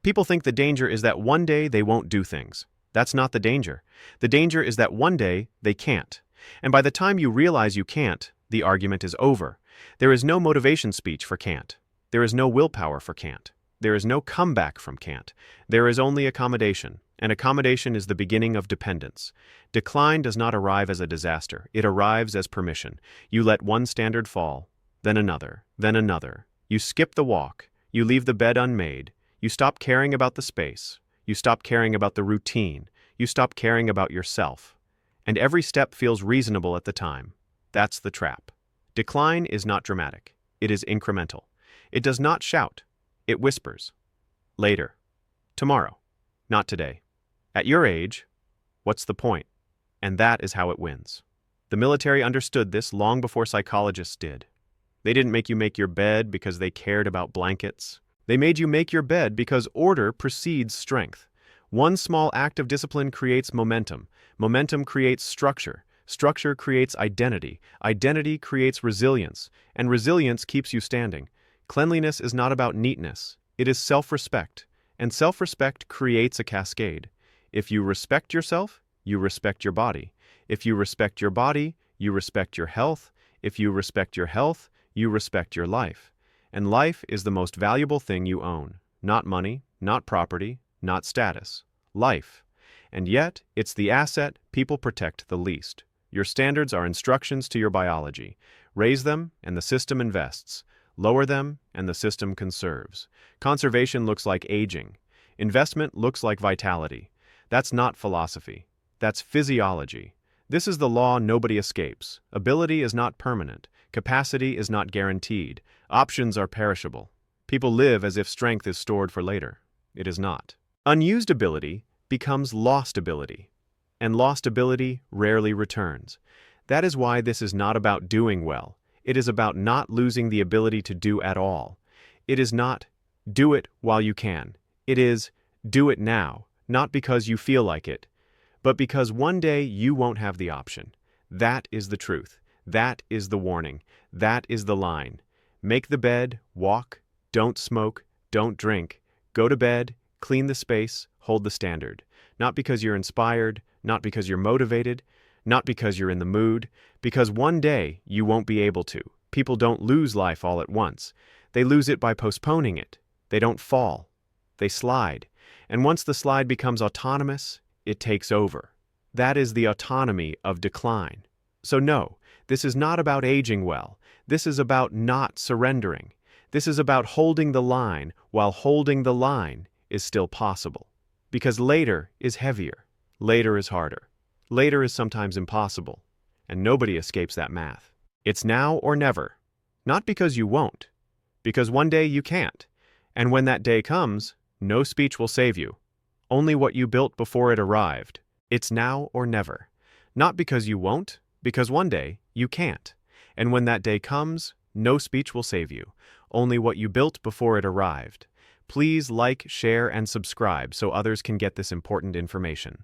People think the danger is that one day they won't do things. That's not the danger. The danger is that one day they can't. And by the time you realize you can't, the argument is over. There is no motivation speech for can't. There is no willpower for can't. There is no comeback from can't. There is only accommodation, and accommodation is the beginning of dependence. Decline does not arrive as a disaster. It arrives as permission. You let one standard fall, then another, then another. You skip the walk. You leave the bed unmade. You stop caring about the space. You stop caring about the routine. You stop caring about yourself. And every step feels reasonable at the time. That's the trap. Decline is not dramatic. It is incremental. It does not shout. It whispers. Later. Tomorrow. Not today. At your age, what's the point? And that is how it wins. The military understood this long before psychologists did. They didn't make you make your bed because they cared about blankets. They made you make your bed because order precedes strength. One small act of discipline creates momentum. Momentum creates structure. Structure creates identity. Identity creates resilience. And resilience keeps you standing. Cleanliness is not about neatness. It is self-respect. And self-respect creates a cascade. If you respect yourself, you respect your body. If you respect your body, you respect your health. If you respect your health, you respect your life. And life is the most valuable thing you own. Not money, not property, not status. Life. And yet, it's the asset people protect the least. Your standards are instructions to your biology. Raise them, and the system invests. Lower them, and the system conserves. Conservation looks like aging. Investment looks like vitality. That's not philosophy. That's physiology. This is the law nobody escapes. Ability is not permanent. Capacity is not guaranteed. Options are perishable. People live as if strength is stored for later. It is not. Unused ability becomes lost ability. And lost ability rarely returns. That is why this is not about doing well. It is about not losing the ability to do at all. It is not do it while you can. It is do it now, not because you feel like it, but because one day you won't have the option. That is the truth. That is the warning. That is the line. Make the bed, walk, don't smoke, don't drink, go to bed, clean the space, hold the standard. Not because you're inspired, not because you're motivated, not because you're in the mood, because one day you won't be able to. People don't lose life all at once. They lose it by postponing it. They don't fall. They slide. And once the slide becomes autonomous, it takes over. That is the autonomy of decline. So no, this is not about aging well. This is about not surrendering. This is about holding the line while holding the line is still possible. Because later is heavier. Later is harder. Later is sometimes impossible. And nobody escapes that math. It's now or never. Not because you won't. Because one day you can't. And when that day comes, no speech will save you. Only what you built before it arrived. It's now or never. Not because you won't, because one day you can't. And when that day comes, no speech will save you. Only what you built before it arrived. Please like, share, and subscribe so others can get this important information.